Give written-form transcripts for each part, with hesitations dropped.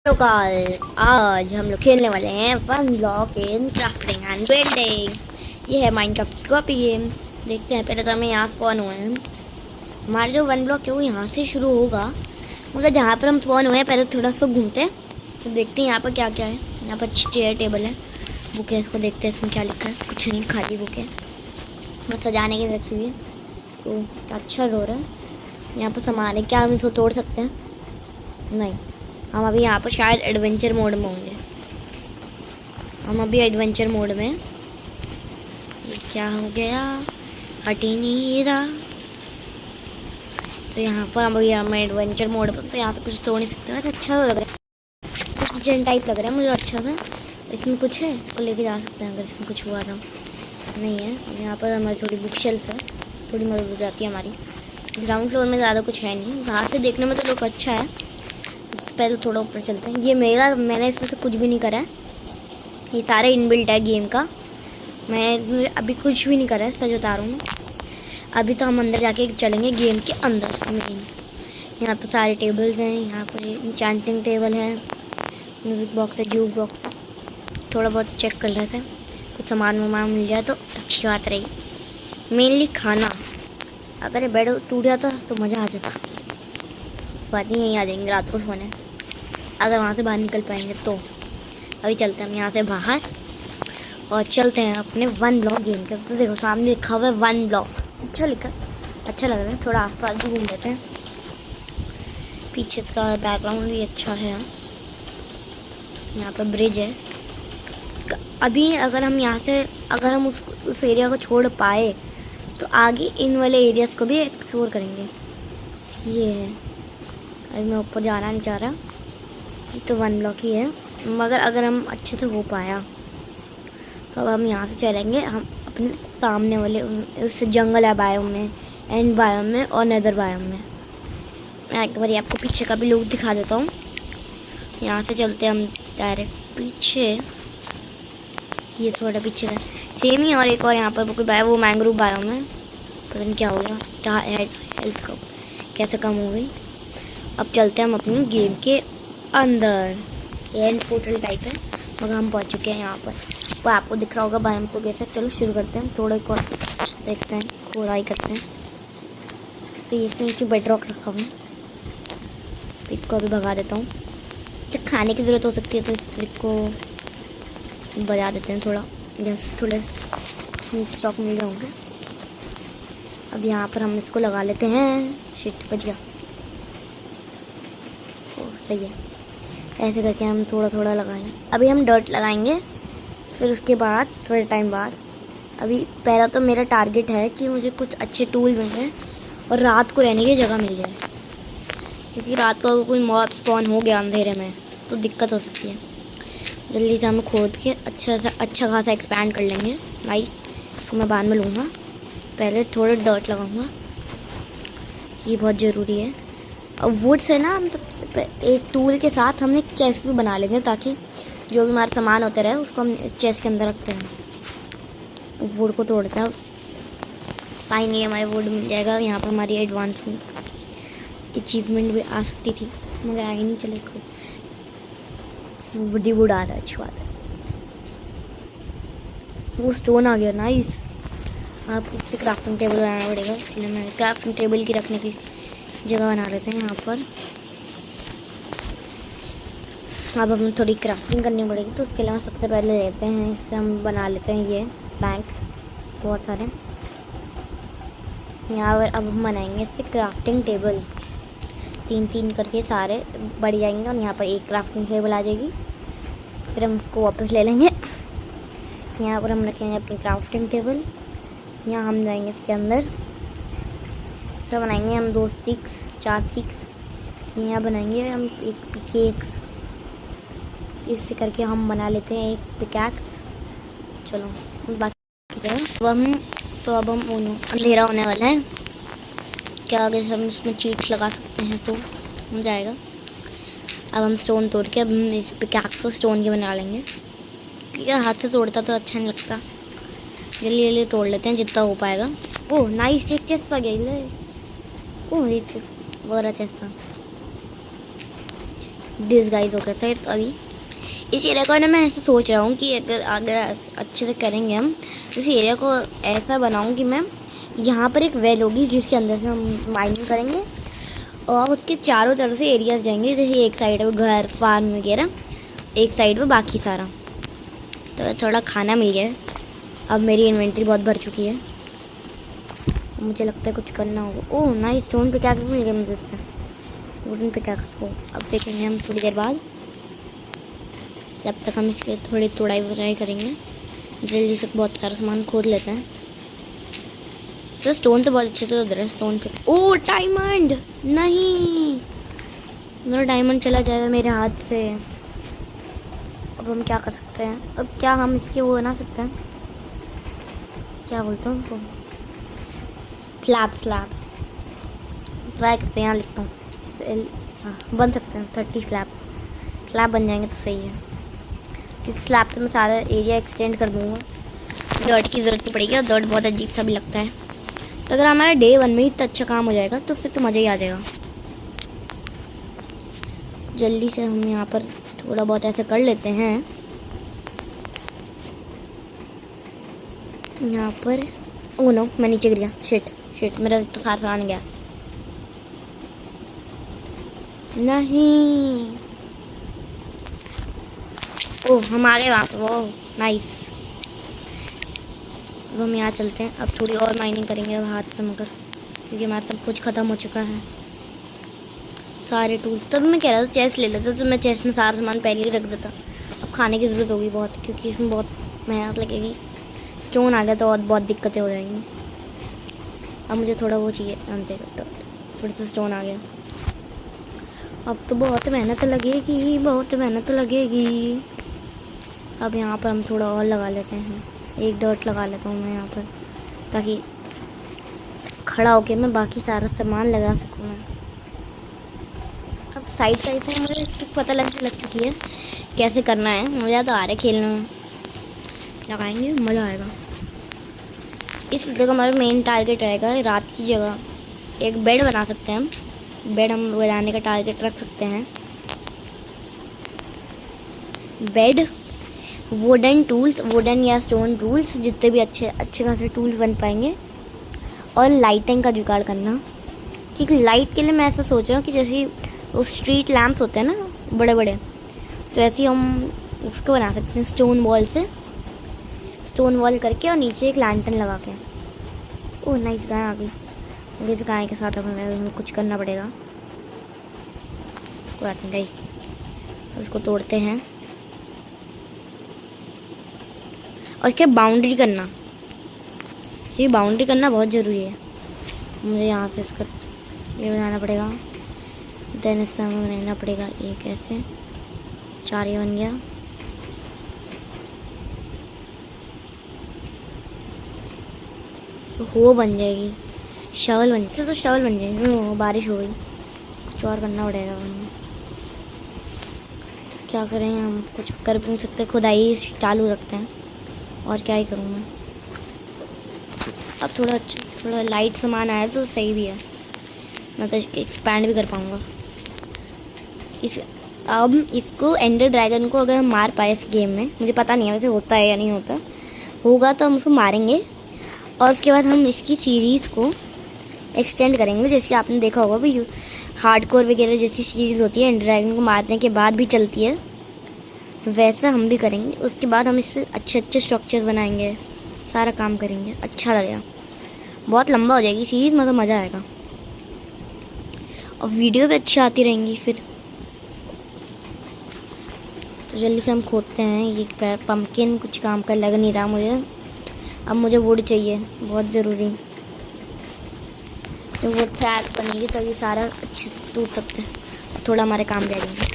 तो कल आज हम लोग खेलने वाले हैं one block in crafting and building. ये है माइनक्राफ्ट की कॉपी गेम। देखते हैं, पहले तो हमें यहाँ स्पॉन हुए हैं। हमारा जो वन ब्लॉक है वो यहाँ से शुरू होगा, मगर जहाँ पर हम स्पॉन हुए हैं पहले थोड़ा सा घूमते हैं, तो देखते हैं यहाँ पर क्या क्या है। यहाँ पर चेयर टेबल है, बुक है, इसको देखते हैं इसमें क्या लिखा है। कुछ नहीं, खाली बुक है, बस सजाने की रखी हुई है। तो अच्छा रो रहा है। यहाँ पर सामान है, क्या हम इसको तोड़ सकते हैं? नहीं। हम अभी यहाँ पर शायद एडवेंचर मोड में होंगे। हम अभी एडवेंचर मोड में। ये क्या हो गया? हटी नहीं रहा। तो यहाँ पर हम अभी मैं एडवेंचर मोड पर, तो यहाँ से कुछ तोड़ नहीं सकते। वैसे अच्छा लग रहा है, कुछ जेन टाइप लग रहा है मुझे अच्छा सा। इसमें कुछ है, इसको लेके जा सकते हैं अगर इसमें कुछ हुआ तो। नहीं है। और यहाँ पर हमारी थोड़ी बुक शेल्फ है, थोड़ी मदद हो जाती है हमारी। ग्राउंड फ्लोर में ज़्यादा कुछ है नहीं, बाहर से देखने में तो लोग अच्छा है। पहले थोड़ा ऊपर चलते हैं। ये मैंने इसमें से कुछ भी नहीं करा है, ये सारे इनबिल्ट है गेम का। मैं अभी कुछ भी नहीं करा है, सच बता रहा हूँ। अभी तो हम अंदर जाके चलेंगे गेम के अंदर मेन। यहाँ पर सारे टेबल्स हैं, यहाँ पर इंचेंटिंग टेबल है, म्यूज़िक बॉक्स है, जूक बॉक्स है। थोड़ा बहुत चेक कर रहे थे, कुछ सामान वामान मिल जाए तो अच्छी बात रही। मेनली खाना। अगर ये बेड टूट जाता तो मज़ा आ जाता। बात नहीं, यहीं आ जाएंगे रात को सोने, अगर वहाँ से बाहर निकल पाएंगे तो। अभी चलते हैं हम यहाँ से बाहर और चलते हैं अपने वन ब्लॉक गेम के। तो देखो सामने लिखा हुआ है वन ब्लॉक, अच्छा लिखा, अच्छा लग रहा है। थोड़ा आसपास भी घूम लेते हैं, पीछे का बैकग्राउंड भी अच्छा है। यहाँ पर ब्रिज है। अभी अगर हम यहाँ से, अगर हम उस एरिया को छोड़ पाए तो आगे इन वाले एरियाज को भी एक्सप्लोर करेंगे। ये है, अभी मैं ऊपर जाना नहीं चाह रहा। ये तो वन ब्लॉक ही है, मगर अगर हम अच्छे से हो पाया तो अब हम यहाँ से चलेंगे हम अपने सामने वाले उस जंगल है बायोम में, एंड बायोम में और नेदर बायोम में। मैं एक बार आपको पीछे का भी लुक दिखा देता हूँ। यहाँ से चलते हैं हम डायरेक्ट पीछे। ये थोड़ा पीछे है, सेम ही। और एक और यहाँ पर कोई बायो, वो मैंग्रोव बायोम है। पता नहीं क्या हो गया, क्या हेल्थ का कैसे कम हो गई। अब चलते हैं हम अपनी गेम के अंदर। एंड पोर्टल टाइप है, मगर हम पहुंच चुके हैं यहाँ पर। वो आपको दिख रहा होगा बायोम को कैसे। चलो शुरू करते हैं, थोड़ा एक और देखते हैं, खोदाई करते हैं। फिर इसके नीचे बेड रॉक रखा हुआ है, पिक को अभी भगा देता हूँ। जब खाने की ज़रूरत हो सकती है तो इस पिक को बजा देते हैं थोड़ा, जैसे थोड़े स्टॉक मिल जाओगे। अब यहाँ पर हम इसको लगा लेते हैं। शिट, बच गया। सही है, ऐसे करके हम थोड़ा थोड़ा लगाएंगे। अभी हम डर्ट लगाएंगे, फिर उसके बाद थोड़े टाइम बाद। अभी पहला तो मेरा टारगेट है कि मुझे कुछ अच्छे टूल मिल जाए और रात को रहने की जगह मिल जाए, क्योंकि रात को अगर कोई मॉब स्पॉन हो गया अंधेरे में तो दिक्कत हो सकती है। जल्दी से हम खोद के अच्छा खासा एक्सपैंड कर लेंगे। नाइस, तो मैं बाद में लूँगा, पहले थोड़े डर्ट लगाऊँगा, ये बहुत ज़रूरी है। अब वुड से ना हम सबसे एक टूल के साथ हम एक चेस्ट भी बना लेंगे, ताकि जो भी हमारा सामान होता रहे उसको हम चेस्ट के अंदर रखते हैं। वुड को तोड़ते हैं, फाइनली हमारे वुड मिल जाएगा। यहाँ पर हमारी एडवांस अचीवमेंट भी आ सकती थी, मगर आगे नहीं चले। वुड ही वुड आ रहा है, अच्छी बात है। वो स्टोन आ गया, नाइस। आप इससे क्राफ्टिंग टेबल बनाना पड़ेगा, इसलिए मैं क्राफ्टिंग टेबल की रखने की जगह बना लेते हैं यहाँ पर। अब हमें थोड़ी क्राफ्टिंग करनी पड़ेगी, तो उसके लिए हम सबसे पहले लेते हैं, इससे हम बना लेते हैं ये बैंक बहुत सारे यहाँ पर। अब हम बनाएंगे इससे क्राफ्टिंग टेबल, 3-3 करके सारे बढ़ जाएंगे, और यहाँ पर एक क्राफ्टिंग टेबल आ जाएगी। फिर हम उसको वापस ले लेंगे। यहाँ पर हम रखेंगे अपनी क्राफ्टिंग टेबल। यहाँ हम जाएंगे इसके अंदर, तो बनाएंगे हम 2 स्टिक्स, 4 स्टिक्स। यहाँ बनाएंगे हम एक पिकेक्स, इससे करके हम बना लेते हैं एक पिकैक्स। चलो बाकी अब हम अंधेरा होने वाला है, क्या अगर हम इसमें चीट्स लगा सकते हैं तो हो जाएगा। अब हम स्टोन तोड़ के अब हम इस पिकैक्स को स्टोन के बना लेंगे, क्योंकि हाथ से तोड़ता तो अच्छा नहीं लगता। जल्दी जल्दी तोड़ लेते हैं जितना हो पाएगा। ओह नाइस, एक चेस्ट आ गया। ओह ये चेस्ट, बड़ा चेस्ट था। डिसगाइज हो गया था तो अभी इस एरिया को ना मैं ऐसे सोच रहा हूँ कि अगर अच्छे से करेंगे हम इस एरिया को ऐसा बनाऊँ कि मैं यहाँ पर एक वेल होगी जिसके अंदर से हम माइनिंग करेंगे और उसके चारों तरफ से एरियाज जाएंगे। जैसे एक साइड है घर फार्म वगैरह, एक साइड में बाकी सारा। तो थोड़ा खाना मिल गया है। अब मेरी इन्वेंट्री बहुत भर चुकी है, मुझे लगता है कुछ करना होगा। ओह नाइस, स्टोन पिकैक्स मिल गया मुझे इससे, वुडन पिकैक्स को अब देखेंगे हम थोड़ी देर बाद। तब तक हम इसके थोड़ी तोड़ाई वोड़ाई करेंगे, जल्दी से बहुत सारा सामान खोद लेते हैं। तो स्टोन तो बहुत अच्छे से उधर है स्टोन पे। ओह डायमंड, नहीं मेरा डायमंड चला जाएगा मेरे हाथ से। अब हम क्या कर सकते हैं? अब क्या हम इसके वो बना सकते हैं, क्या बोलते हैं उनको, स्लैब ट्राई करते हैं। यहाँ लिखता हूँ हाँ बन सकते हैं 30 स्लैब बन जाएंगे तो सही है, क्योंकि स्लैब से मैं सारा एरिया एक्सटेंड कर दूँगा, डॉट की ज़रूरत नहीं पड़ेगी। और डॉट बहुत अजीब सा भी लगता है। तो अगर हमारा डे 1 में ही इतना अच्छा काम हो जाएगा तो फिर तो मज़ा ही आ जाएगा। जल्दी से हम यहाँ पर थोड़ा बहुत ऐसे कर लेते हैं। यहाँ पर ओह नो मैं नीचे गिर गया, शिट मेरा तो साथ आने गया। नहीं ओह हम आ गए वहाँ पर, वो नाइस। तो हम यहाँ चलते हैं, अब थोड़ी और माइनिंग करेंगे अब हाथ से, मगर क्योंकि हमारा सब कुछ ख़त्म हो चुका है सारे टूल्स। तब मैं कह रहा था चेस्ट ले लेता, तो मैं चेस्ट में सारा सामान पहले ही रख देता। अब खाने की ज़रूरत होगी बहुत, क्योंकि इसमें बहुत मेहनत लगेगी। स्टोन आ गया तो और बहुत दिक्कतें हो जाएंगी। अब मुझे थोड़ा वो चाहिए, फिर से स्टोन आ गया। अब तो बहुत मेहनत लगेगी। अब यहाँ पर हम थोड़ा और लगा लेते हैं, एक डॉट लगा लेता हूँ मैं यहाँ पर, ताकि खड़ा होके मैं बाकी सारा सामान लगा सकूँ मैं। अब साइड से मुझे पता लग चुकी है कैसे करना है। मज़ा तो आ रहा है खेलने में, लगाएंगे मज़ा आएगा। इस वीडियो का हमारा मेन टारगेट रहेगा रात की जगह एक बेड बना सकते हैं हम। बेड हम बनाने का टारगेट रख सकते हैं। बेड, वुडन या स्टोन टूल्स, जितने भी अच्छे खासे टूल्स बन पाएंगे। और लाइटिंग का जुगाड़ करना, क्योंकि लाइट के लिए मैं ऐसा सोच रहा हूँ कि जैसे वो स्ट्रीट लैम्प्स होते हैं ना बड़े बड़े, तो ऐसे ही हम उसको बना सकते हैं स्टोन वॉल करके और नीचे एक लैंटर्न लगा के। ओह नाइस, गाय आ गई। इस गाय के साथ हमें कुछ करना पड़ेगा। उसको आते गई, उसको तोड़ते हैं और इसके बाउंड्री करना, ये बाउंड्री करना बहुत ज़रूरी है। मुझे यहाँ से इसका ये बनाना पड़ेगा, देन इससे हमें बनाना पड़ेगा एक ऐसे, 4 ये बन गया। तो वो बन जाएगी, शवल बन जाएगी, तो शवल बन जाएगी। बारिश हो गई, कुछ और करना पड़ेगा हमें। क्या करें, हम कुछ कर भी नहीं सकते, खुदाई चालू रखते हैं। और क्या ही करूँ मैं। अब थोड़ा लाइट सामान आया तो सही भी है, मैं तो एक्सपैंड भी कर पाऊँगा। अब इसको एंडर ड्रैगन को अगर हम मार पाए इस गेम में, मुझे पता नहीं है वैसे होता है या नहीं होगा तो हम उसको मारेंगे। और उसके बाद हम इसकी सीरीज़ को एक्सटेंड करेंगे। जैसे आपने देखा होगा भाई, हार्डकोर वगैरह जैसी सीरीज़ होती है एंडर ड्रैगन को मारने के बाद भी चलती है, वैसा हम भी करेंगे। उसके बाद हम इस पर अच्छे स्ट्रक्चर्स बनाएंगे, सारा काम करेंगे, अच्छा लगेगा। बहुत लंबा हो जाएगी सीरीज़, मतलब मज़ा आएगा और वीडियो भी अच्छी आती रहेंगी फिर। तो जल्दी से हम खोदते हैं। ये पम्पकिन कुछ काम का लग नहीं रहा मुझे। अब मुझे वुड चाहिए बहुत ज़रूरी, तो वुड से आग बनेगी तभी सारा अच्छे टूट सकते हैं, थोड़ा हमारे काम लगेंगे।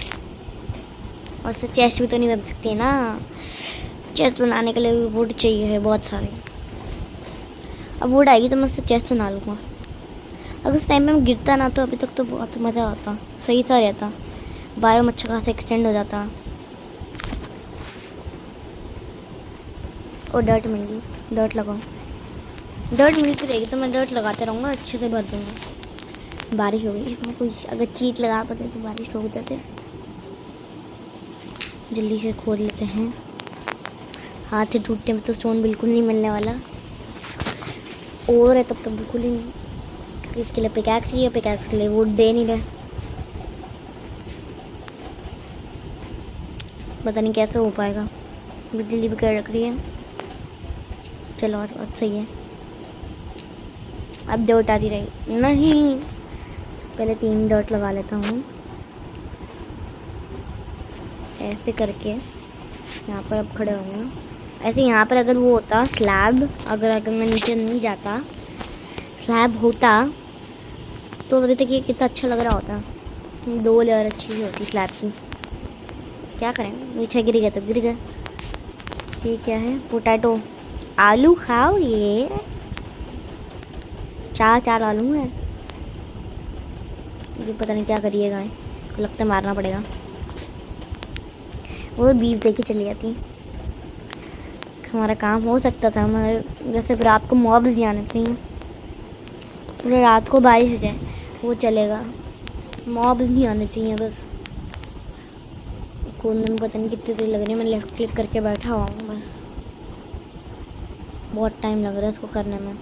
और से चेस्ट भी तो नहीं बन सकती ना, चेस्ट बनाने के लिए भी वुड चाहिए है बहुत सारे। अब वुड आएगी तो मैं उससे चेस्ट बना लूँगा। अगर उस टाइम पे मैं गिरता ना तो अभी तक तो बहुत मज़ा आता, सही सा रहता, बायो अच्छा खासा एक्सटेंड हो जाता। और डर्ट मिल गई, डर्ट लगाओ, डर्ट मिलती रहेगी तो मैं डर्ट लगाते रहूँगा, अच्छे से भर दूँगा। बारिश हो गई, इसमें कोई अगर चीट लगा पाते तो बारिश रोक देते। जल्दी से खोद लेते हैं। हाथ से टूटने में तो स्टोन बिल्कुल नहीं मिलने वाला, और है तब तो बिल्कुल ही नहीं, क्योंकि इसके लिए पिकैक्स चाहिए, पिकैक्स के लिए वुड दे नहीं रहे। पता नहीं कैसे हो पाएगा, बिजली भी कर रख रही है। चलो और सही है। अब डॉट आती रही नहीं, पहले 3 डॉट लगा लेता हूँ ऐसे करके। यहाँ पर अब खड़े होंगे ऐसे। यहाँ पर अगर वो होता स्लैब, अगर मैं नीचे नहीं जाता, स्लैब होता तो अभी तक ये कितना अच्छा लग रहा होता। 2 लेयर अच्छी होती स्लैब की। क्या करें, नीचे गिर गया तो गिर गया। ये क्या है, पोटैटो, आलू खाओ। ये 4 आलू है। ये पता नहीं क्या करिएगा, इसको लगता है मारना पड़ेगा। वो बीफ लेके चली जाती, हमारा काम हो सकता था। हमारे जैसे रात को मॉब्स नहीं आने चाहिए, पूरे रात को बारिश हो जाए वो चलेगा, मॉब्स नहीं आने चाहिए बस। खोदने में पता नहीं कितनी देर लग रही है, मैं लेफ्ट क्लिक करके बैठा हुआ हूँ बस। बहुत टाइम लग रहा है इसको करने में।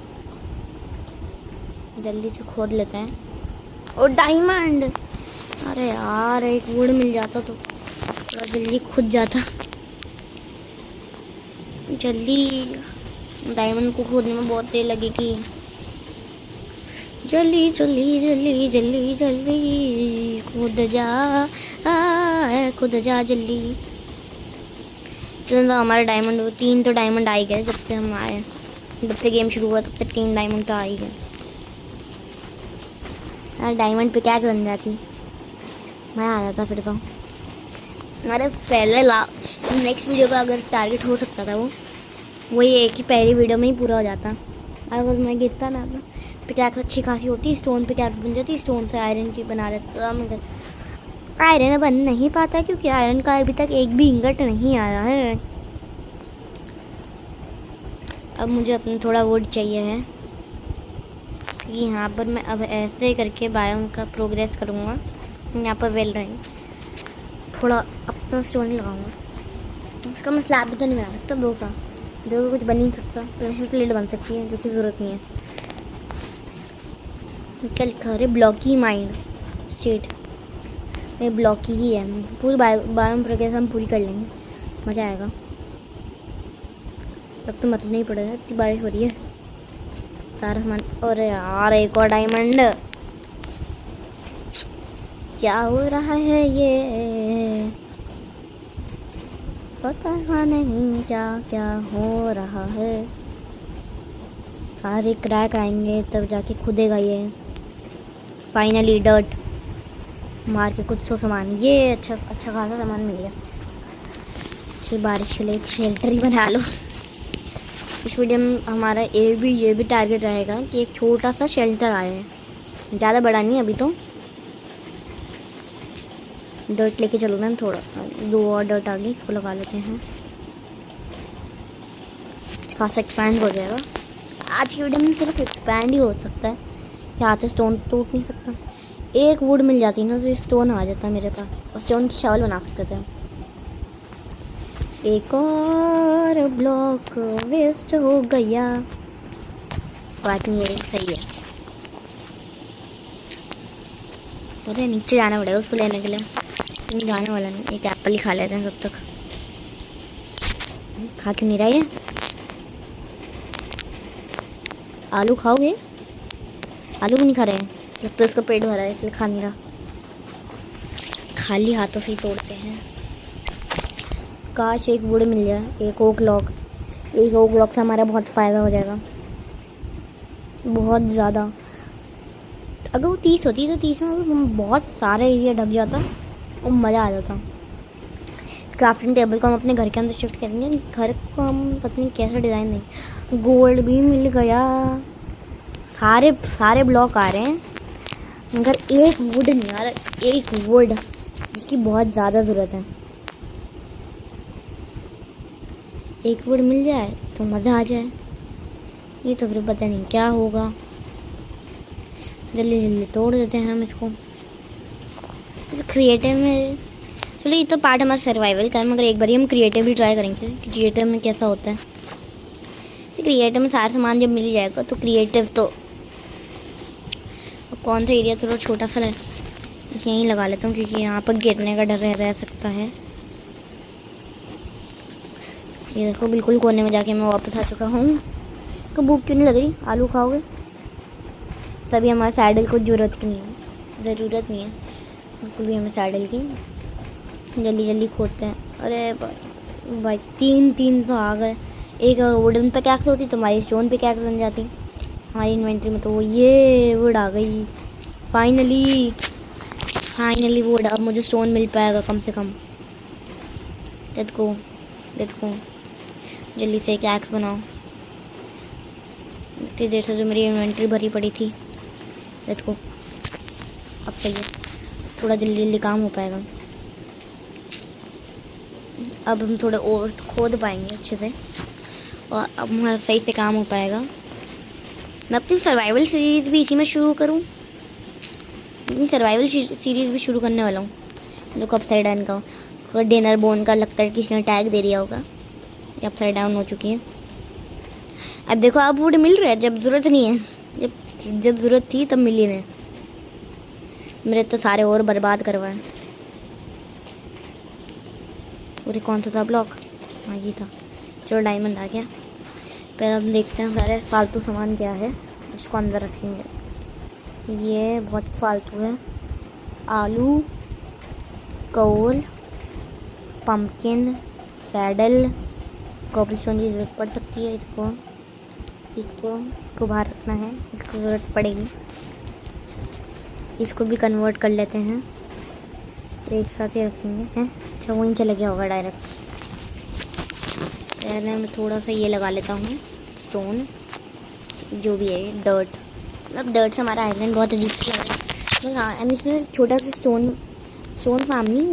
जल्दी से खोद लेते हैं। और डायमंड, अरे यार एक वुड मिल जाता तो थोड़ा जल्दी खुद जाता। जल्दी, डायमंड को खोदने में बहुत देर लगेगी। जल्दी जल्दी जल्दी जल्दी जल्दी कूद जा, कूद जा जल्दी। तो हमारे डायमंड 3 तो डायमंड आ ही गए जब से हम आए, जब से गेम शुरू हुआ तब तक 3 डायमंड तो आ ही गए। यार डायमंड पे क्या बन जाती, मैं आ जाता फिर तो। हमारे पहले नेक्स्ट वीडियो का अगर टारगेट हो सकता था वो ये कि पहली वीडियो में ही पूरा हो जाता। अगर मैं गिरता ना तो पिकैक्स अच्छी खासी होती, स्टोन पिकैक्स बन जाती, स्टोन से आयरन की बना लेता। मगर आयरन बन नहीं पाता क्योंकि आयरन का अभी तक एक भी इंगट नहीं आया है। अब मुझे अपना थोड़ा वुड चाहिए है, क्योंकि यहाँ पर मैं अब ऐसे करके बायोम का प्रोग्रेस करूँगा। यहाँ पर वेल रही थोड़ा अपना स्टोन लगाऊंगा। उसका मैं स्लैब भी तो नहीं बना सकता, 2 का कुछ बन नहीं सकता। प्रेशर प्लेट बन सकती है जो कि ज़रूरत नहीं है। क्या लिखा है, ब्लॉकी माइंड स्टेट, ये ब्लॉकी ही है। पूरी बायोम प्रोग्रेस हम पूरी कर लेंगे, मज़ा आएगा। तब तो मतलब नहीं पड़ेगा, इतनी बारिश हो रही है सारा सामान। और यार एक और डायमंड, क्या हो रहा है ये पता नहीं क्या क्या हो रहा है। सारे क्रैक आएंगे तब जाके खुदेगा ये। फाइनली डर्ट मार के कुछ तो सामान, ये अच्छा खासा सामान मिल गया। इसे बारिश के लिए एक शेल्टर ही बना लो। इस वीडियो में हमारा ये भी टारगेट रहेगा कि एक छोटा सा शेल्टर आया है, ज़्यादा बड़ा नहीं अभी तो। डर्ट लेके चलो ना थोड़ा, 2 और डर्ट आ गई, इसको लगा लेते हैं। खासा एक्सपैंड हो जाएगा। आज की वीडियो में सिर्फ एक्सपैंड ही हो सकता है, यहाँ से स्टोन टूट नहीं सकता। एक वुड मिल जाती ना तो ये स्टोन आ जाता मेरे पास, और स्टोन की शॉल बना सकते थे। एक और ब्लॉक वेस्ट हो गया, बात नहीं है, सही है। अरे नीचे जाना पड़ेगा उसको लेने के लिए, जाने वाला नहीं। एक एप्पल ही खा लेते हैं तब तक। खा क्यों नहीं रहा है? आलू खाओगे? आलू भी नहीं खा रहे हैं, लगता तो इसका पेट भरा है इसलिए खा नहीं रहा। खाली हाथों से ही तोड़ते हैं। काश एक वुड मिल जाए, एक ओक लॉक से हमारा बहुत फ़ायदा हो जाएगा, बहुत ज़्यादा। अगर वो 30 होती तो 30 में बहुत सारा एरिया ढक जाता और मज़ा आ जाता। क्राफ्टिंग टेबल को हम अपने घर के अंदर शिफ्ट करेंगे। घर को हम पता नहीं कैसा डिज़ाइन देंगे। गोल्ड भी मिल गया, सारे ब्लॉक आ रहे हैं, मगर एक वुड नहीं आ रहा। एक वुड जिसकी बहुत ज़्यादा ज़रूरत है। एक वुड मिल जाए तो मज़ा आ जाए। ये तो फिर पता नहीं क्या होगा। जल्दी जल्दी तोड़ देते हैं हम इसको। क्रिएटिव में चलो ये तो पार्ट हमारा सर्वाइवल का है, मगर एक बार हम क्रिएटिव भी ट्राई करेंगे कि क्रिएटिव में कैसा होता है। तो क्रिएटिव में सारा सामान जब मिल जाएगा तो क्रिएटिव तो कौन सा एरिया थोड़ा छोटा सा है, यहीं लगा लेता हूँ क्योंकि यहाँ पर गिरने का डर रह सकता है। ये देखो बिल्कुल कोने में जाके मैं वापस आ चुका हूँ। तो भूख क्यों नहीं लग रही? आलू खाओगे? तभी हमारे सैडल को ज़रूरत नहीं है बिल्कुल भी हमें सैडल की। जल्दी जल्दी खोदते हैं। अरे भाई तीन तो आ गए। एक वुडन पिकैक्स होती तो हमारी स्टोन पिकैक्स बन जाती। हमारी इन्वेंट्री में तो वो ये वुड आ गई। Finally would. अब मुझे स्टोन मिल पाएगा कम से कम। देखो जल्दी से एक एक्स बनाओ। इतनी देर से जो मेरी इन्वेंट्री भरी पड़ी थी, देखो अब सही है, थोड़ा जल्दी काम हो पाएगा। अब हम थोड़ा और खोद पाएंगे अच्छे से और अब हमारा सही से काम हो पाएगा। मैं अपनी सर्वाइवल सीरीज़ भी इसी में शुरू करूं। सर्वाइवल सीरीज़ भी शुरू करने वाला हूँ। देखो अपसाइड डाउन का डिनर बोन का लगता है किसी ने टैग दे दिया होगा। अपसाइड डाउन हो चुकी है। अब देखो अब वुड मिल रहा है जब ज़रूरत नहीं है। जब ज़रूरत थी तब मिली नहीं। मेरे तो सारे और बर्बाद करवाए। पूरे कौन सा था ब्लॉक? हाँ ये था। चलो डायमंड आ गया। पहले हम देखते हैं सारे फालतू सामान क्या है, इसको अंदर रखेंगे। ये बहुत फालतू है। आलू, कोल, पम्पकिन, सैडल, कॉबलस्टोन की ज़रूरत पड़ सकती है। इसको बाहर रखना है, इसको ज़रूरत पड़ेगी। इसको भी कन्वर्ट कर लेते हैं, एक साथ ही रखेंगे हैं। अच्छा वहीं चले गया होगा डायरेक्ट। पहले मैं थोड़ा सा ये लगा लेता हूँ स्टोन, जो भी है डर्ट। मतलब डर्ट से हमारा आइलैंड बहुत अजीब सा लग रहा है। बस हाँ हम इसमें छोटा सा स्टोन फार्म नहीं,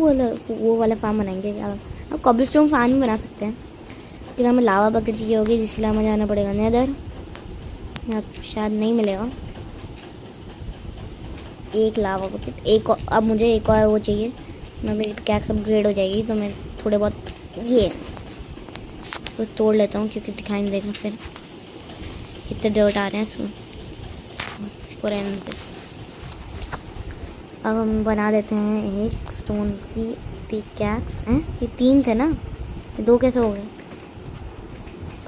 वो वाला फार्म बनाएंगे। अब कॉबलस्टोन फार्म भी बना सकते हैं। फिर हमें लावा बकेट चाहिए होगी, जिसके लिए हमें जाना पड़ेगा नेदर। यहाँ शायद नहीं मिलेगा एक लावा बकेट। एक अब मुझे एक और वो चाहिए। मैं मेरी पिकैक्स अपग्रेड हो जाएगी तो मैं थोड़े बहुत ये तो तोड़ लेता हूँ क्योंकि दिखाई नहीं देगा फिर कितने डर्ट आ रहे हैं इसमें। इसको रहने देते। अब हम बना देते हैं एक स्टोन की पिकैक्स। हैं ये 3 थे ना, ये 2 कैसे हो गए?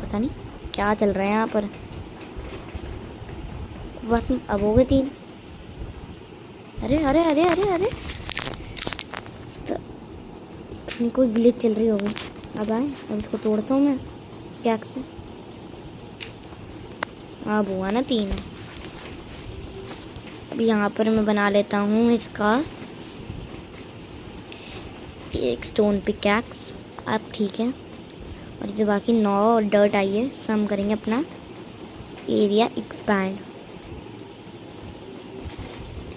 पता नहीं क्या चल रहा है यहाँ पर। बात नहीं, अब हो गए 3। अरे तो कोई ग्लिच चल रही होगी। अब आए, अब इसको तोड़ता हूँ मैं कैक्स से। अब हुआ ना 3। अब यहाँ पर मैं बना लेता हूँ इसका एक स्टोन पिकैक्स। अब ठीक है। और जो बाकी 9 डर्ट आई है, हम करेंगे अपना एरिया एक्सपैंड।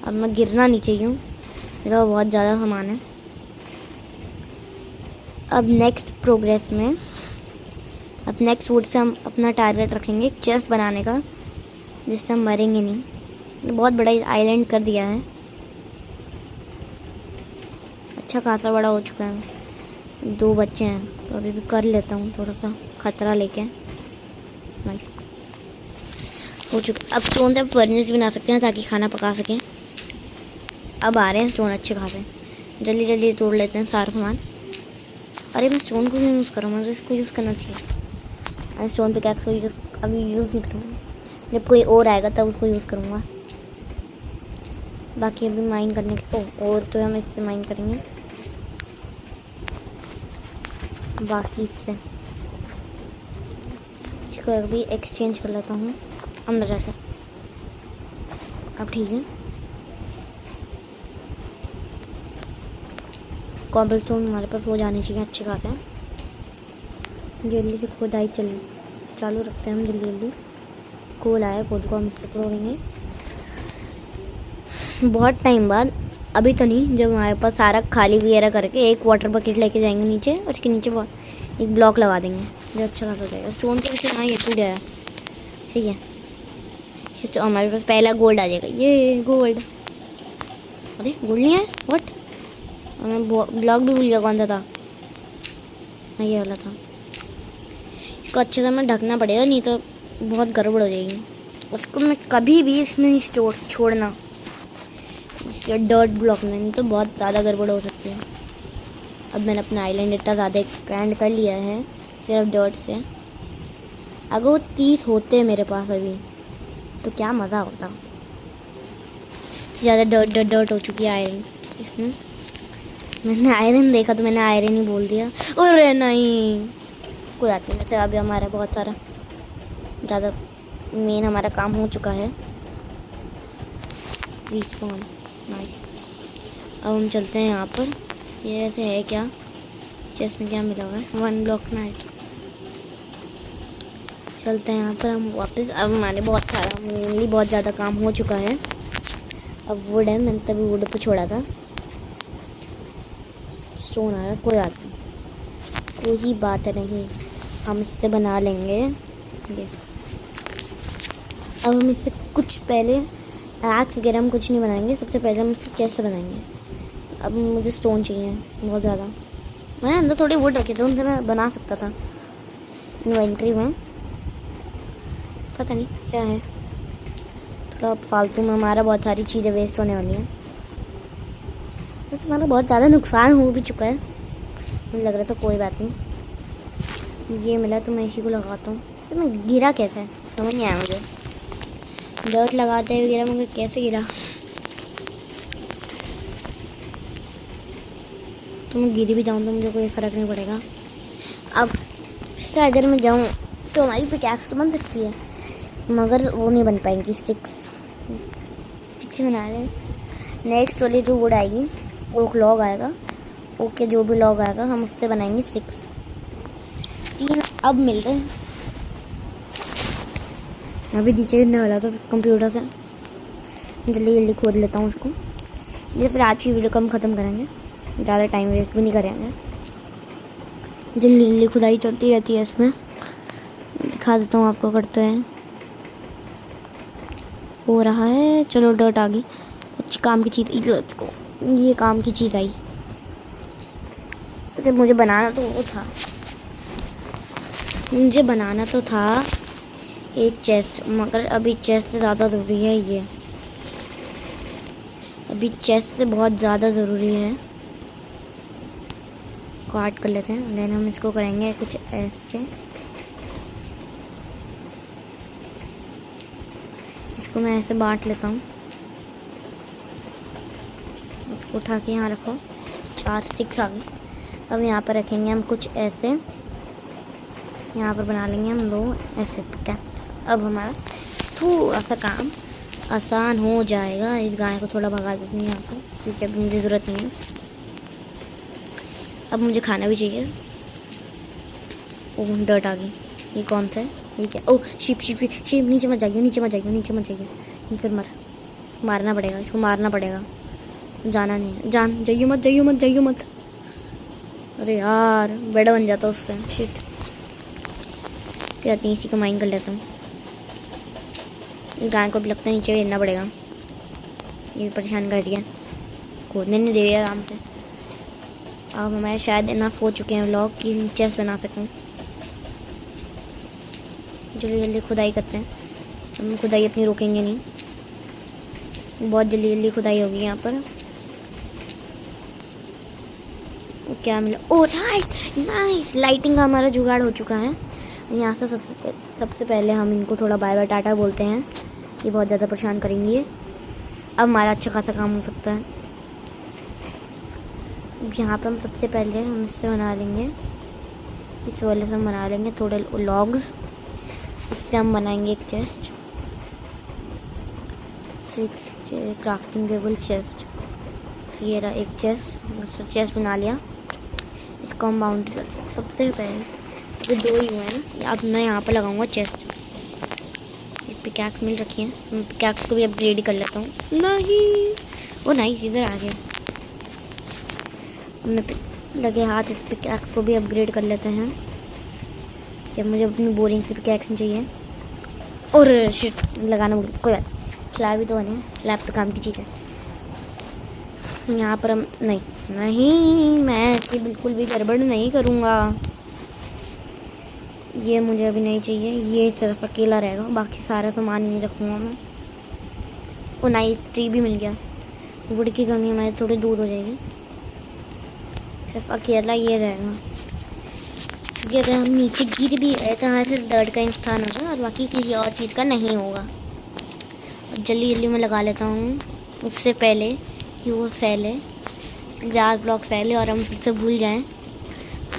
अब मैं गिरना नहीं चाहिए हूँ, मेरा बहुत ज़्यादा सामान है। अब नेक्स्ट प्रोग्रेस में अब नेक्स्ट वुड से हम अपना टारगेट रखेंगे चेस्ट बनाने का, जिससे हम मरेंगे नहीं। बहुत बड़ा आइलैंड कर दिया है, अच्छा खासा बड़ा हो चुका है। 2 बच्चे हैं तो अभी भी कर लेता हूँ थोड़ा सा खतरा लेके। नाइस हो चुका। अब स्टोन से हम फर्नेस बना सकते हैं ताकि खाना पका सकें। अब आ रहे हैं स्टोन अच्छे खासे। जल्दी तोड़ लेते हैं सारा सामान। अरे मैं स्टोन को क्यों यूज़ करूँ? मुझे इसको यूज़ करना चाहिए। मैं स्टोन पिकैक्स को अभी यूज़ नहीं करूँगा, जब कोई और आएगा तब उसको यूज़ करूँगा। बाकी अभी माइन करने के और तो हम इससे माइन करेंगे। बाकी इससे इसको अभी एक्सचेंज कर लेता हूँ अंदर जाकर। अब ठीक है। कॉबलस्टोन हमारे पास हो जाने चाहिए अच्छे खासे। जल्दी से खुदाई चालू रखते हैं हम। जल्दी कोल आया, कोल को हम इससे तोड़ेंगे बहुत टाइम बाद। अभी तो नहीं, जब हमारे पास सारा खाली वगैरह करके एक वाटर बकेट लेके जाएंगे नीचे और उसके नीचे एक ब्लॉक लगा देंगे जो अच्छा खासा हो जाएगा। स्टोन के नीचे हाँ ये टूट गया है, ठीक है। हमारे पास पहला गोल्ड आ जाएगा। ये गोल्ड, अरे गोल्ड नहीं है व्हाट? और मैं ब्लॉग भी भूल गया कौन सा था। हाँ, ये वाला था। इसको अच्छे से मैं ढकना पड़ेगा, नहीं तो बहुत गड़बड़ हो जाएगी। उसको मैं कभी भी इसमें नहीं छोड़ना, इसके डर्ट ब्लॉक में, नहीं तो बहुत ज़्यादा गड़बड़ हो सकती है। अब मैंने अपना आइलैंड इतना ज़्यादा एक्सपेंड कर लिया है सिर्फ डर्ट से। अगर वो 30 होते मेरे पास अभी तो क्या मज़ा होता। ज़्यादा डर्ट हो चुकी है आयरन इसमें। मैंने आयरन देखा तो मैंने आयरन ही बोल दिया। अरे नहीं, कोई बात नहीं। वैसे अभी हमारा बहुत सारा ज़्यादा मेन हमारा काम हो चुका है। नाइस। अब हम चलते हैं यहाँ पर। ये ऐसे है क्या, चेस्ट में क्या मिला हुआ है? 1 ब्लॉक नाइट। चलते हैं यहाँ पर हम वापस। अब हमारे बहुत सारा मेनली बहुत ज़्यादा काम हो चुका है। अब वुड है, मैंने तभी वुड पे छोड़ा था। स्टोन आया, कोई बात नहीं, कोई बात नहीं, हम इससे बना लेंगे ये। अब हम इससे कुछ पहले एक्स वगैरह हम कुछ नहीं बनाएंगे। सबसे पहले हम इससे चेस्ट बनाएंगे। अब मुझे स्टोन चाहिए बहुत ज़्यादा। मैंने अंदर थोड़े वुड रखे थे, उनसे मैं बना सकता था इन्वेंट्री में। पता नहीं क्या है, थोड़ा फालतू में हमारा बहुत सारी चीज़ें वेस्ट होने वाली हैं। बस हमारा बहुत ज़्यादा नुकसान हो भी चुका है, मुझे लग रहा था। कोई बात नहीं, ये मिला तो मैं इसी को लगाता हूँ। तो मैं गिरा कैसे, समझ नहीं आया मुझे। डर्ट लगाते हुए गिरा, मुझे कैसे गिरा? तो मैं गिरी भी जाऊँ तो मुझे कोई फ़र्क नहीं पड़ेगा। अब इससे अगर मैं जाऊँ तो हमारी पिकैक्स तो बन सकती है, मगर वो नहीं बन पाएंगी। स्टिक्स बना रहे। नेक्स्ट वाली जो वुड आएगी, ओक लॉग आएगा, ओके जो भी लॉग आएगा हम उससे बनाएंगे स्टिक्स। 3 अब मिल रहे हैं। अभी नीचे गिरने वाला था कंप्यूटर से, जल्दी जल्दी खोद लेता हूँ उसको। ये फिर आज की वीडियो को हम ख़त्म करेंगे, ज़्यादा टाइम वेस्ट भी नहीं करेंगे। जल्दी जल्दी खुदाई चलती रहती है इसमें। दिखा देता हूँ आपको करते हैं। हो रहा है, चलो डर्ट आ गई। अच्छी काम की चीज़, ये काम की चीज़ आई। वैसे मुझे बनाना तो वो था, मुझे बनाना तो था एक चेस्ट, मगर अभी चेस्ट से ज़्यादा ज़रूरी है ये। अभी चेस्ट से बहुत ज़्यादा ज़रूरी है। काट कर लेते हैं, देन हम इसको करेंगे कुछ ऐसे। इसको मैं ऐसे बांट लेता हूँ। इसको उठा के यहाँ रखो। 4 स्टिक्स आ गई। अब यहाँ पर रखेंगे हम कुछ ऐसे, यहाँ पर बना लेंगे हम 2 ऐसे। ठीक है, अब हमारा थोड़ा सा काम आसान हो जाएगा। इस गाय को थोड़ा भगा देते हैं यहाँ से, क्योंकि अभी मुझे ज़रूरत नहीं है। अब मुझे खाना भी चाहिए। ओह डर्ट आ गई। ये कौन सा है? ये क्या? ओह शिप शिप शिप, नीचे मत जाइए, नीचे मत जाइए, नीचे मत जाइए। ये फिर मारना पड़ेगा, इसको मारना पड़ेगा। जाना नहीं है, जाइए मत, जाइए मत, जाइए मत। अरे यार बेड बन जाता उससे। शिट, कहती इसी को माइन कर लेता हूँ। इस गाय को भी लगता है नीचे गिरना पड़ेगा, ये परेशान कर रही है। कूदने नहीं दे रही है आराम से। अब हमारे शायद इनफ हो चुके हैं व्लॉग की चेस्ट बना सकूँ। जल्दी जल्दी खुदाई करते हैं। हम खुदाई अपनी रोकेंगे नहीं, बहुत जल्दी जल्दी खुदाई होगी यहाँ पर। क्या मिला? ओह नाइस, लाइटिंग का हमारा जुगाड़ हो चुका है। यहाँ से सबसे पहले हम इनको थोड़ा बाय बाय टाटा बोलते हैं, ये बहुत ज़्यादा परेशान करेंगे। अब हमारा अच्छा खासा काम हो सकता है। यहाँ पर हम सबसे पहले हम इससे बना लेंगे, इस वाले से हम बना लेंगे थोड़े लॉग्स। इससे हम बनाएंगे एक चेस्ट, 6 क्राफ्टिंग टेबल चेस्ट। ये रहा एक चेस्ट बना लिया। इसको हम बाउंड्री कर सबसे पहले। अभी 2 ही हुए हैं ना, अब मैं यहाँ पर लगाऊंगा चेस्ट। एक पिकैक्स मिल रखी है, मैं पिकैक्स को भी अपग्रेड कर लेता हूँ। नहीं, वो नाइस, इधर आ गया। मैं लगे हाथ इस पिकैक्स को भी अपग्रेड कर लेते हैं। जब मुझे अपनी बोरिंग से पिकैक्स नहीं चाहिए। और शिट लगाना भूल, कोई बात। स्लैब भी तो बने, स्लैब तो काम की चीज़ है। यहाँ पर हम नहीं, नहीं, मैं ऐसी बिल्कुल भी गड़बड़ नहीं करूँगा। ये मुझे अभी नहीं चाहिए, ये सिर्फ अकेला रहेगा, बाकी सारा सामान नहीं रखूँगा मैं। ओ नाइस, ट्री भी मिल गया। वुड की कमी हमारी थोड़ी दूर हो जाएगी। सिर्फ अकेला ये रहेगा, क्योंकि अगर हम नीचे गिर भी गए तो हमारे सिर्फ डर्ट का नुकसान होगा और बाकी किसी और चीज़ का नहीं होगा। जल्दी जल्दी मैं लगा लेता हूँ उससे पहले कि वो फैले, ग्रास ब्लॉक फैले और हम फिर से भूल जाएं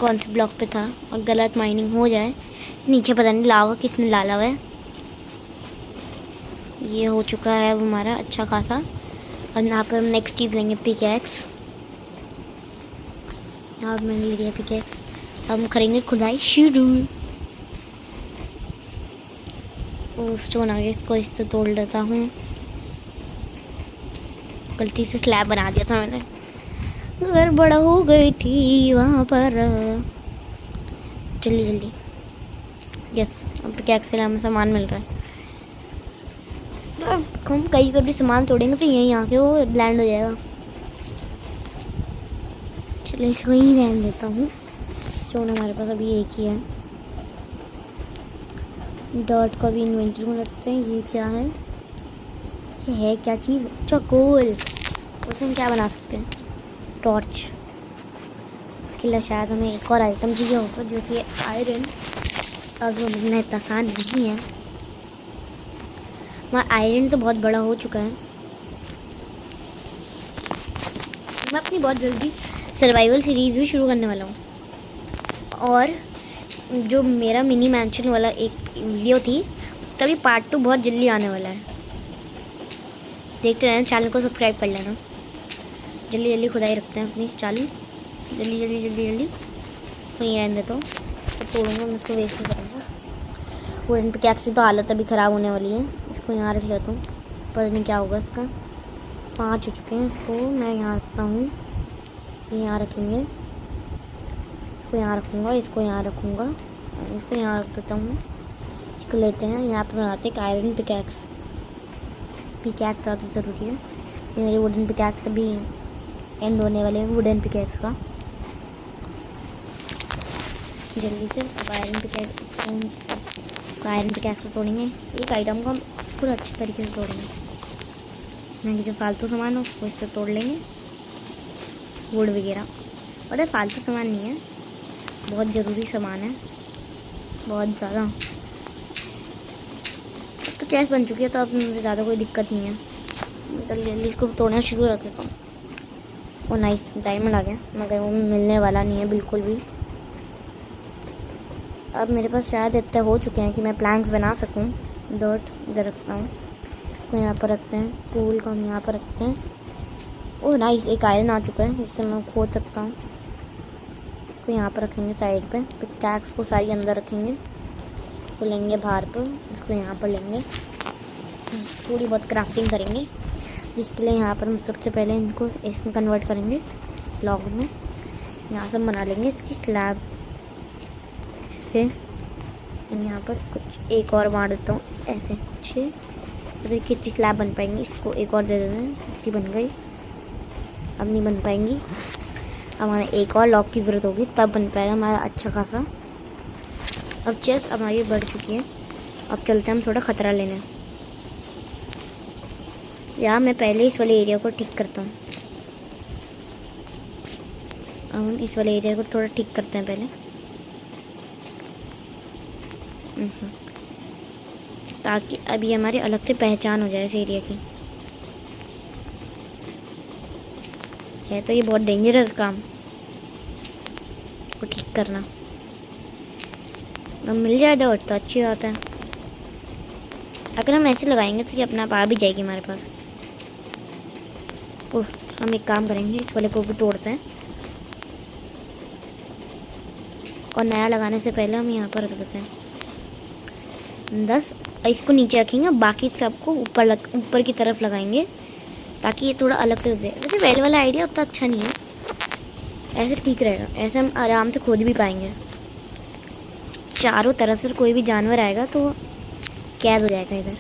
कौन से ब्लॉक पे था और गलत माइनिंग हो जाए। नीचे पता नहीं लावा किसने डाला हुआ है। ये हो चुका है अब हमारा अच्छा खासा। और यहाँ पर हम नेक्स्ट चीज़ लेंगे पिकैक्स। यहाँ पर मैंने ले लिया पिकैक्स। हम करेंगे खुदाई शुरू। ओ स्टोन आ गया, इसको इससे तोड़ लेता हूँ। गलती से स्लैब बना दिया था मैंने, गड़बड़ हो गई थी वहाँ पर। जल्दी जल्दी, यस, अब पिकैक्स के लिए हमें सामान मिल रहा है। तो हम कहीं पर भी सामान तोड़ेंगे तो यहीं आके वो लैंड हो जाएगा। चलो इसको यहीं रहने देता हूँ। स्टोन हमारे पास अभी एक ही है। डॉट को भी इन्वेंटरी में रखते हैं। ये क्या है, ये है क्या चीज़? चकोल, उससे हम क्या बना सकते हैं? टॉर्च। इसके लिए शायद हमें एक और आइटम चाहिए होगा जो कि आयरन। अब वो मिलना इतना आसान नहीं है। हमारा आयरन तो बहुत बड़ा हो चुका है। मैं अपनी बहुत जल्दी सर्वाइवल सीरीज़ भी शुरू करने वाला हूँ। और जो मेरा मिनी मैंशन वाला एक वीडियो थी, तभी पार्ट 2 बहुत जल्दी आने वाला है। देखते रहना, चैनल को सब्सक्राइब कर लेना। जल्दी जल्दी खुदाई रखते हैं अपनी चालू। जल्दी जल्दी जल्दी जल्दी वहीं रहने देता हूँ। तो तोड़ूँगा मैं, इसको वेस्ट नहीं करूँगा। वुडन पिकैक्स से तो हालत अभी ख़राब होने वाली है। इसको यहाँ रख लेता हूँ, पता नहीं क्या होगा इसका। 5 हो चुके हैं। इसको मैं यहाँ रखता हूँ, ये यहाँ रखेंगे। इसको यहाँ रखूँगा, इसको यहाँ रखूँगा, इसको यहाँ रख देता हूँ। इसको लेते हैं, यहाँ पर बनाते हैं आयरन पिकैक्स। पिकैक्स ज़्यादा ज़रूरी है। ये मेरे वुडन पिकैक्स अभी एंड होने वाले हैं, वुडन पिकैक्स का। जल्दी से अब आयरन पिकैक्स, आयरन पिकैक्स को तोड़ेंगे। एक आइटम को हम खुद अच्छे तरीके से तोड़ेंगे। मैं जो फालतू सामान हो वो इससे तोड़ लेंगे, वुड वगैरह। और ये फालतू सामान नहीं है, बहुत ज़रूरी सामान है, बहुत ज़्यादा। अब तो चेस्ट बन चुकी है तो अब मुझे ज़्यादा कोई दिक्कत नहीं है। जल्दी जल्दी इसको तोड़ना शुरू रख देता हूँ। ओ नाइस, डायमंड आ गया, मगर वो मिलने वाला नहीं है बिल्कुल भी। अब मेरे पास शायद इतने हो चुके हैं कि मैं प्लैंक्स बना सकूं। डॉट इधर रखता हूँ, तो यहाँ पर रखते हैं। टूल को हम यहाँ पर रखते हैं। ओह नाइस, एक आयरन आ चुका है जिससे मैं खोद सकता हूँ। इसको यहाँ पर रखेंगे साइड पे। पिकैक्स को सारी अंदर रखेंगे, इसको लेंगे बाहर पर, इसको यहाँ पर लेंगे। थोड़ी बहुत क्राफ्टिंग करेंगे, जिसके लिए यहाँ पर हम सबसे पहले इनको इसमें कन्वर्ट करेंगे ब्लॉक में। यहाँ से बना लेंगे इसकी स्लैब ऐसे। यहाँ पर कुछ एक और मार देता हूँ ऐसे कुछ। अरे कितनी स्लैब बन पाएंगी, इसको एक और दे देते हैं। कितनी बन गई, अब नहीं बन पाएंगी। अब हमें एक और लॉक की ज़रूरत होगी, तब बन पाएगा हमारा अच्छा खासा। अब चेस्ट हमारी बढ़ चुकी है। अब चलते हैं हम थोड़ा ख़तरा लेने। या मैं पहले इस वाले एरिया को ठीक करता हूँ। अब हम इस वाले एरिया को थोड़ा ठीक करते हैं पहले, ताकि अभी हमारी अलग से पहचान हो जाए इस एरिया की। है तो ये बहुत डेंजरस काम को ठीक करना। अब मिल जाए डॉट तो अच्छी बात है। अगर हम ऐसे लगाएंगे तो ये अपने आप आ भी जाएगी हमारे पास। ओह, हम एक काम करेंगे, इस वाले को भी तोड़ते हैं और नया लगाने से पहले हम यहाँ पर रख देते हैं 10। इसको नीचे रखेंगे, बाकी सबको ऊपर की तरफ लगाएंगे ताकि ये थोड़ा अलग से दे। वैसे पहले वाला आइडिया उतना अच्छा नहीं है, ऐसे ठीक रहेगा। ऐसे हम आराम से खोद भी पाएंगे। चारों तरफ से कोई भी जानवर आएगा तो कैद हो जाएगा इधर।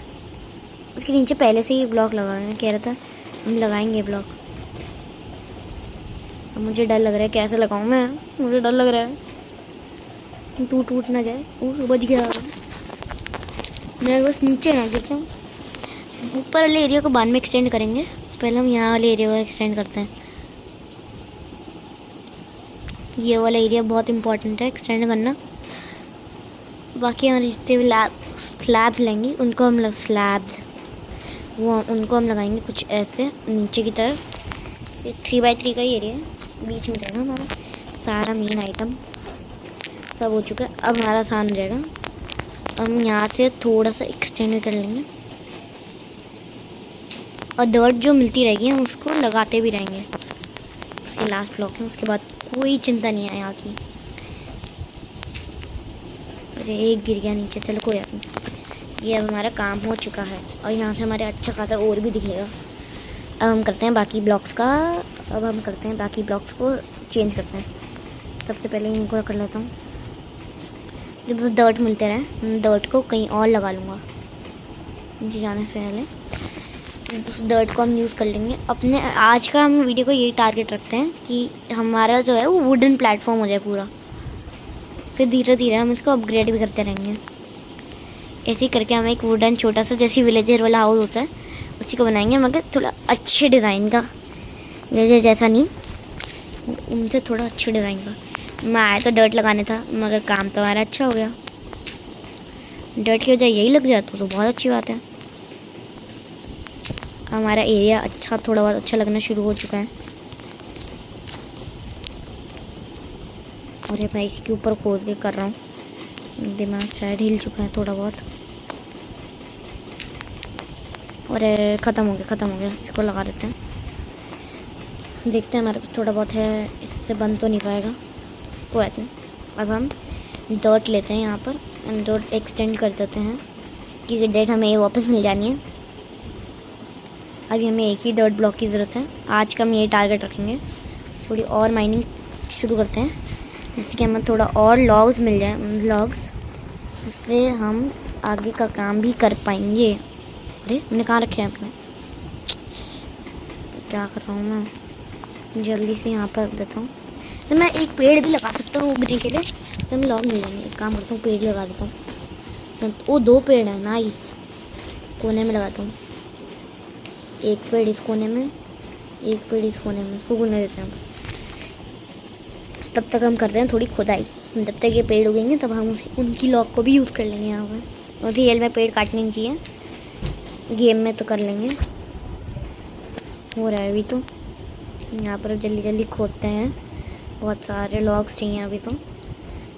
उसके नीचे पहले से ही ब्लॉक लगाना कह रहा था, हम लगाएंगे ब्लॉक। अब मुझे डर लग रहा है कैसे लगाऊँ मैं, मुझे डर लग रहा है टूट ना जाए। वो बच गया। मैं बस नीचे ना गिरता हूँ। ऊपर वाले एरिया को बाद में एक्सटेंड करेंगे, पहले हम यहाँ वाले एरिया को एक्सटेंड करते हैं। ये वाला एरिया बहुत इंपॉर्टेंट है एक्सटेंड करना। बाकी हमारे जितने भी स्लैब्स लेंगे उनको हम उनको हम लगाएंगे कुछ ऐसे नीचे की तरफ। ये 3x3 का ही एरिया है, बीच में रहेगा हमारा सारा मेन आइटम। सब हो चुका है, अब हमारा आसान हो जाएगा। हम यहाँ से थोड़ा सा एक्सटेंड कर लेंगे और डर्ट जो मिलती रहेगी हम उसको लगाते भी रहेंगे। उसके लास्ट ब्लॉक है, उसके बाद कोई चिंता नहीं है यहाँ की। अरे एक गिर गया नीचे, चलो कोई बात नहीं। ये अब हमारा काम हो चुका है और यहाँ से हमारे अच्छा खासा और भी दिखेगा। अब हम करते हैं बाकी ब्लॉक्स को चेंज करते हैं। सबसे पहले इनको कर लेता हूँ। जब बस डर्ट मिलते रहे, डर्ट को कहीं और लगा लूँगा नीचे जाने से पहले। उस डर्ट को हम यूज़ कर लेंगे अपने। आज का हम वीडियो को यही टारगेट रखते हैं कि हमारा जो है वो वुडन प्लेटफॉर्म हो जाए पूरा। फिर धीरे धीरे हम इसको अपग्रेड भी करते रहेंगे। ऐसे ही करके हम एक वुडन छोटा सा जैसे विलेजर वाला हाउस होता है उसी को बनाएंगे, मगर थोड़ा अच्छे डिज़ाइन का। विलेजर जैसा नहीं, उनसे थोड़ा अच्छे डिज़ाइन का। मैं आया तो डर्ट लगाने था, मगर काम तो हमारा अच्छा हो गया। डर्ट की वजह यही लग जाता तो बहुत अच्छी बात है। हमारा एरिया अच्छा थोड़ा बहुत अच्छा लगना शुरू हो चुका है। और मैं इसके ऊपर खोद के कर रहा हूँ, दिमाग शायद हिल चुका है थोड़ा बहुत। और ख़त्म हो गया, इसको लगा देते हैं। देखते हैं, हमारे पास थोड़ा बहुत है, इससे बन तो नहीं पाएगा, कोई बात नहीं। अब हम डॉट लेते हैं यहाँ पर, डॉट एक्सटेंड कर देते हैं क्योंकि डेट हमें वापस मिल जानी है। अभी हमें एक ही डॉट ब्लॉक की ज़रूरत है। आज का हम ये टारगेट रखेंगे। थोड़ी और माइनिंग शुरू करते हैं जिससे कि हमें थोड़ा और लॉग्स मिल जाए, जिससे हम आगे का काम भी कर पाएंगे। अरे मैंने कहाँ रखे हैं अपने, क्या कर रहा हूँ मैं, जल्दी से यहाँ पर रख देता हूँ। तो मैं एक पेड़ भी लगा सकता हूँ उगने के लिए, तो मैं लॉग मिल जाएंगे। एक काम करता हूँ, पेड़ लगा देता हूँ। वो 2 पेड़ हैं, नाइस। कोने में लगाता हूँ, एक पेड़ इस कोने में, एक पेड़ इस कोने में, इसको उगने देते हैं। तब तक हम करते हैं थोड़ी खुदाई। जब तक ये पेड़ उगेंगे तब हम उनकी लॉग को भी यूज़ कर लेंगे यहाँ पर। और रियल में पेड़ काटने नहीं चाहिए, गेम में तो कर लेंगे। हो रहा है अभी तो। यहाँ पर जल्दी जल्दी खोदते हैं, बहुत सारे लॉग्स चाहिए अभी तो।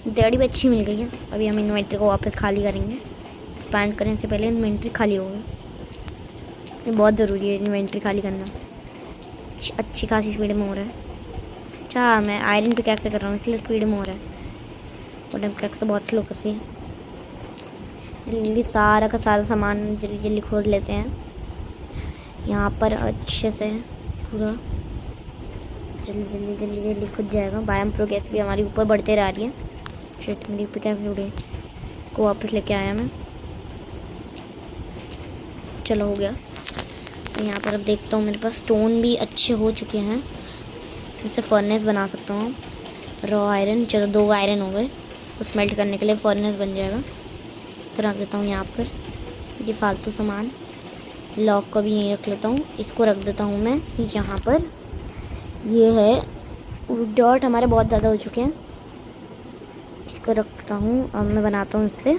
डेडी भी अच्छी मिल गई है। अभी हम इन्वेंट्री को वापस खाली करेंगे। एक्सपैंड करने से पहले इन्वेंट्री खाली होगी, ये बहुत ज़रूरी है इन्वेंट्री खाली करना। अच्छी खासी स्पीड में हो रहा है। अच्छा, मैं आयरन पिकैक्स से कर रहा हूँ इसलिए स्पीड में हो रहा है, वुडन पिकैक्स तो बहुत स्लो करती है। जल्दी सारा का सारा सामान जल्दी जल्दी खोद लेते हैं यहाँ पर अच्छे से पूरा। जल्दी जल्दी जल्दी जल्दी खुद जाएगा। बायोम प्रोग्रेस भी हमारी ऊपर बढ़ते रह रही है। शिट, मेरी पिकैक्स उड़े, को वापस लेके आया मैं। चलो हो गया। तो यहाँ पर अब देखता हूँ, मेरे पास स्टोन भी अच्छे हो चुके हैं, इससे फर्नेस बना सकता हूँ। रॉ आयरन, चलो 2 आयरन हो गए, उस मेल्ट करने के लिए फर्नेस बन जाएगा। फिर रख देता हूँ यहाँ पर ये फालतू सामान। लॉक को भी यहीं रख लेता हूँ, इसको रख देता हूँ मैं यहाँ पर। ये है डॉट हमारे बहुत ज़्यादा हो चुके हैं, इसको रखता हूँ। अब मैं बनाता हूँ इससे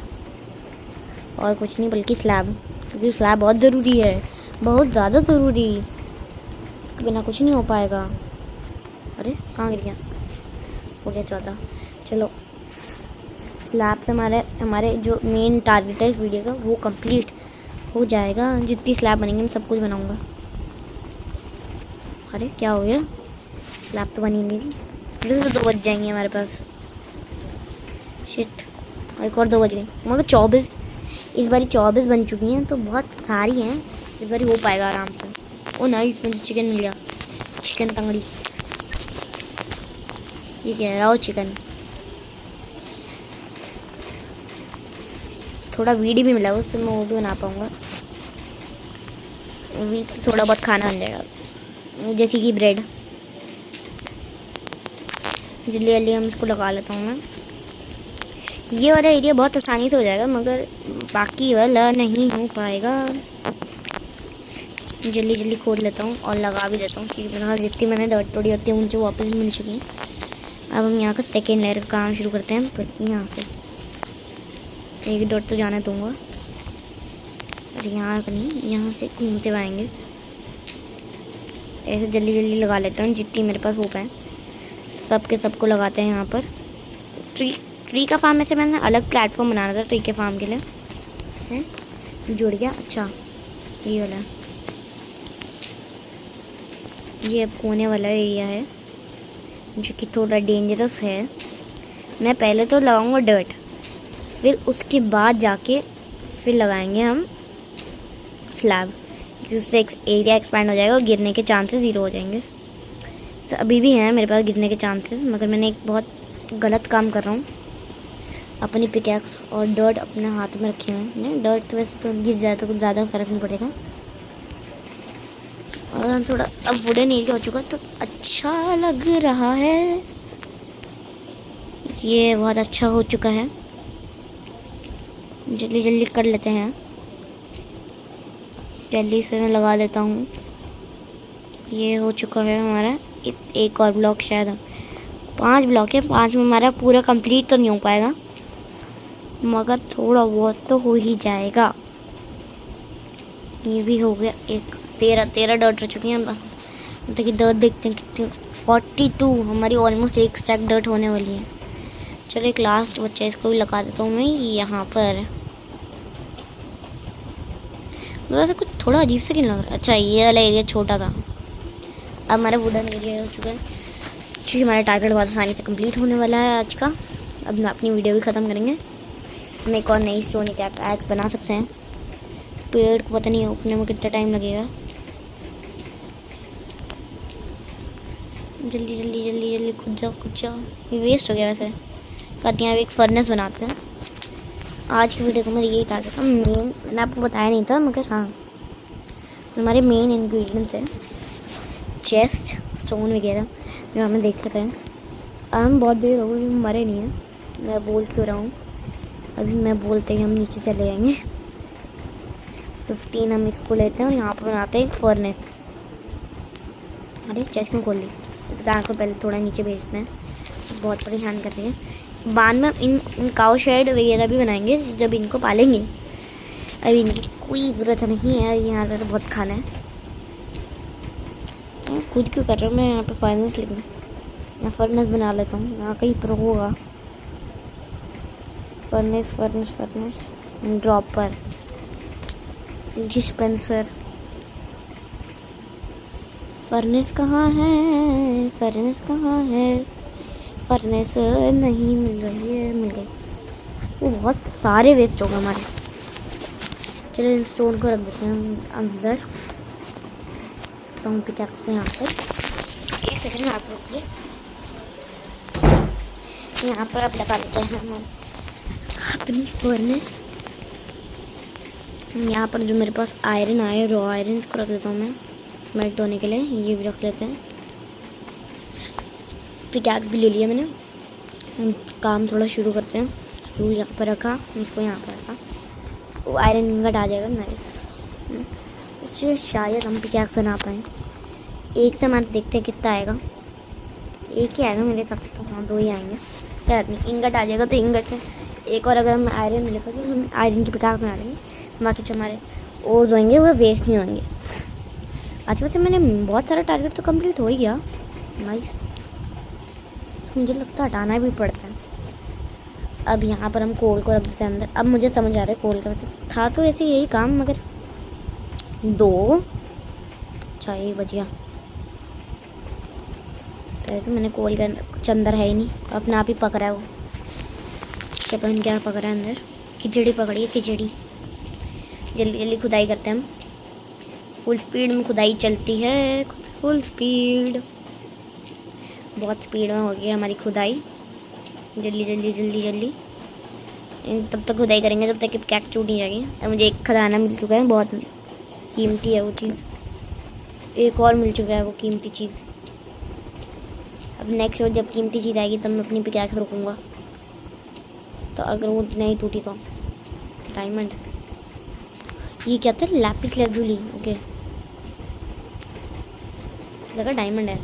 और कुछ नहीं बल्कि स्लैब, क्योंकि स्लैब बहुत ज़रूरी है, बहुत ज़्यादा ज़रूरी, इसके बिना कुछ नहीं हो पाएगा। अरे कहाँ गिर गया, हो गया 14। चलो स्लैब से हमारे जो मेन टारगेट है इस वीडियो का वो कंप्लीट हो जाएगा। जितनी स्लैब बनेंगे मैं सब कुछ बनाऊंगा। अरे क्या हो गया, स्लैब तो बनी नहीं थी। फिर से 2 बज जाएंगे हमारे पास। शिट, एक और 2 बज गए, मगर 24 इस बारी 24 बन चुकी हैं, तो बहुत सारी हैं, इस बारी हो पाएगा आराम से। ओ नाइस, मुझे चिकन मिल गया, चिकन तंगड़ी। ये कह रहा हो चिकन। थोड़ा वीड भी मिला उससे मैं वो भी बना पाऊँगा। वीट से थोड़ा बहुत खाना बन जाएगा, जैसे कि ब्रेड। जल्दी जल्दी हम इसको लगा लेता हूँ मैं। ये वाला एरिया बहुत आसानी से हो जाएगा, मगर बाकी वाला नहीं हो पाएगा। जल्दी जल्दी खोद लेता हूँ और लगा भी देता हूँ, क्योंकि मेरे पास जितनी मैंने डॉट तोड़ी होती है मुझे वापस मिल चुकी है। अब हम यहाँ का सेकेंड लेयर का काम शुरू करते हैं। पर यहाँ से एक डॉट तो जाने दूँगा, और यहाँ का नहीं, यहाँ से घूमते हुए आएंगे। ऐसे जल्दी जल्दी लगा लेता हूँ जितनी मेरे पास हो पाए। सबको लगाते हैं यहाँ पर। ट्री का फार्म में से मैंने अलग प्लेटफॉर्म बनाना था ट्री के फार्म के लिए, है जुड़ गया। अच्छा ये वाला, ये अब कोने वाला एरिया है जो कि थोड़ा डेंजरस है। मैं पहले तो लगाऊंगा डर्ट, फिर उसके बाद जाके फिर लगाएंगे हम स्लैब, जिससे एरिया एक्सपैंड हो जाएगा और गिरने के चांसेस ज़ीरो हो जाएंगे। तो अभी भी हैं मेरे पास गिरने के चांसेस, मगर मैंने एक बहुत गलत काम कर रहा हूँ। अपनी पिकैक्स और डर्ट अपने हाथ में रखे हुए हैं। डर्ट तो वैसे तो गिर जाए तो कुछ ज़्यादा फर्क नहीं पड़ेगा। और थोड़ा अब वुडन एरिया हो चुका तो अच्छा लग रहा है। ये बहुत अच्छा हो चुका है। जल्दी जल्दी कर लेते हैं, जल्दी से मैं लगा लेता हूँ। ये हो चुका है हमारा। एक और ब्लॉक, शायद 5 ब्लॉक है। 5 में हमारा पूरा कंप्लीट तो नहीं हो पाएगा, मगर थोड़ा बहुत तो हो ही जाएगा। ये भी हो गया। एक 13 डॉट हो चुकी हैं बस। देखिए डॉट देखते हैं कितनी, 42 हमारी ऑलमोस्ट एक स्टैक डॉट होने वाली है। चलो एक लास्ट बच्चा, इसको भी लगा देता हूँ मैं यहाँ पर। वैसे कुछ थोड़ा अजीब से क्यों लग रहा है। अच्छा ये वाला एरिया छोटा था। अब हमारा वुडन एरिया हो चुका है, क्योंकि हमारा टारगेट बहुत आसानी से कंप्लीट होने वाला है आज का। अब मैं अपनी वीडियो भी ख़त्म करेंगे। हम एक और नई स्टोन एक्स बना सकते हैं। पेड़ को पता नहीं उगने में कितना टाइम लगेगा। जल्दी जल्दी जल्दी जल्दी खुद जाओ। ये वेस्ट हो गया वैसे। कहते हैं अब एक फर्नेस बनाते हैं। आज की वीडियो को मेरा यही टारगेट था। मेन मैंने आपको बताया नहीं था, मगर हाँ हमारे मेन इंग्रेडिएंट्स हैं चेस्ट, स्टोन वगैरह जो हमें देख सकते हैं। हम बहुत देर हो गई, मरे नहीं हैं। मैं बोल क्यों रहा हूँ, अभी मैं बोलते ही हम नीचे चले जाएंगे। 15 हम इसको लेते हैं और यहाँ पर बनाते हैं एक फर्नेस। अरे चेस्ट में खोल दी। गाय को पहले थोड़ा नीचे भेजते हैं, बहुत परेशान कर रही है। बाद में इन काउ शेड वगैरह भी बनाएंगे जब इनको पालेंगे। अभी इनकी कोई ज़रूरत नहीं है, यहाँ पर तो बहुत खाना है। खुद क्यों कर रहा हूँ मैं यहाँ पे फर्नेस, लेकिन मैं फर्नेस बना लेता हूँ। यहाँ कहीं पर होगा फर्नेस ड्रॉपर, डिस्पेंसर। फर्नेस कहाँ है, फर्नेस नहीं मिल रही है। मिल गई। वो बहुत सारे वेस्ट हो गए हमारे। चलो इन स्टोन को रख देते हैं अंदर। तो हम पिकैक्स यहाँ पर एक सेकंड आप रुकिए। यहाँ पर अब लगा लेते हैं हम अपनी फर्नेस। यहाँ पर जो मेरे पास आयरन आया, रॉ आयरन, इसको रख देता हूँ मैं स्मेल्ट होने के लिए। ये भी रख लेते हैं। पिकैक्स भी ले लिया मैंने। हम काम थोड़ा शुरू करते हैं। स्टूल यहाँ पर रखा, इसको यहाँ पर रखा, वो आयरन इंगट आ जाएगा। नाइस। उससे शायद हम पिकैक्स बना पाएँ। एक से हमारे देखते हैं कितना आएगा। एक ही आएगा मेरे हिसाब से, तो हाँ 2 ही आएंगे। क्या नहीं, इंगट आ जाएगा तो इंगट से एक और अगर हमें आयरन मिलेगा तो हम आयरन की पिकैक्स बना लेंगे। बाकी जो हमारे और होंगे वो वेस्ट नहीं होंगे। आज वैसे मैंने बहुत सारा टारगेट तो कंप्लीट हो ही गया। नाइस। मुझे लगता है हटाना भी पड़ता है। अब यहाँ पर हम कोल को रख देते हैं अंदर। अब मुझे समझ आ रहा है कोल का वैसे था तो ऐसे यही काम, मगर 2 अच्छा 1 बज गया। तो मैंने कोल के अंदर कुछ अंदर है ही नहीं, अपने आप ही पक रहा है वो। क्या पता क्या पक रहा है अंदर। खिचड़ी पकड़ी है, खिचड़ी। जल्दी जल्दी खुदाई करते हैं हम। फुल स्पीड में खुदाई चलती है, फुल स्पीड। बहुत स्पीड में हो गई हमारी खुदाई। जल्दी जल्दी जल्दी जल्दी तब तक खुदाई करेंगे जब तक कि कैक टूट नहीं जाएगी। अब मुझे एक खजाना मिल चुका है, बहुत कीमती है वो चीज़। एक और मिल चुका है वो कीमती चीज़। अब नेक्स्ट रोज जब कीमती चीज़ आएगी तब मैं अपनी पिकैक्स रखूँगा। तो अगर वो नहीं टूटी तो डायमंड, ये क्या था, लैपिस lazuli, ओके लगा डायमंड है।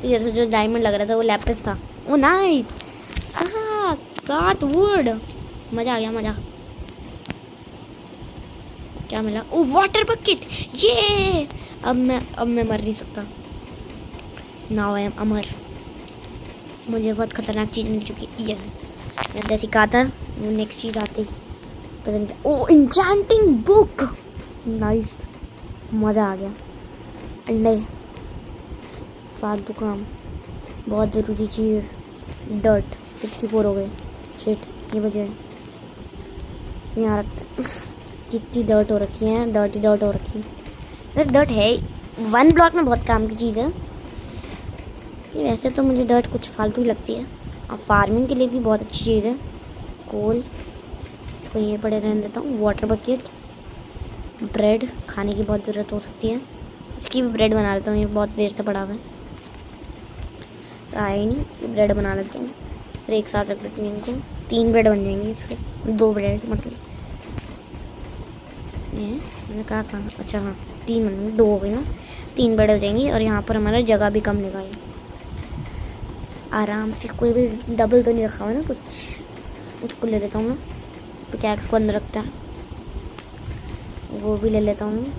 तो जैसे जो डायमंड लग रहा था वो लैपिस था। ओ नाइस, काट वुड, मज़ा आ गया मज़ा। क्या मिला, ओ वाटर बकेट, ये अब मैं मर नहीं सकता। नाउ आई एम अमर। मुझे बहुत खतरनाक चीज़ मिल चुकी है। ये जैसे कहा था वो नेक्स्ट चीज़ आती पता नहीं। ओ इंचेंटिंग बुक, नाइस, मज़ा आ गया। अंडे, फालतू काम, बहुत ज़रूरी चीज़। डर्ट 64 हो गए, शिट ये बजे यहाँ रखते। कितनी डर्ट हो रखी है, डर्ट हो रखी है। डर्ट है 1 ब्लॉक में बहुत काम की चीज़ है। कि वैसे तो मुझे डर्ट कुछ फालतू ही लगती है, और फार्मिंग के लिए भी बहुत अच्छी चीज़ है। कोल, इसको ये पड़े रहने देता हूँ। वाटर बकेट, ब्रेड, खाने की बहुत ज़रूरत हो सकती है, इसकी भी ब्रेड बना लेता हूँ, ये बहुत देर से पड़ा हुआ है। आए नहीं, ब्रेड बना लेता हूँ, फिर एक साथ रख देती हूँ इनको। 3 ब्रेड बन जाएंगे इससे, 2 ब्रेड मतलब ये मैंने कहा अच्छा हाँ 3 बन, 2 हो गई ना, 3 ब्रेड हो जाएंगी। और यहाँ पर हमारा जगह भी कम लेगा, आराम से। कोई भी डबल तो नहीं रखा हुआ ना कुछ, उसको ले लेता हूँ मैं। पिकैक्स को अंदर रखता है, वो भी ले लेता हूँ,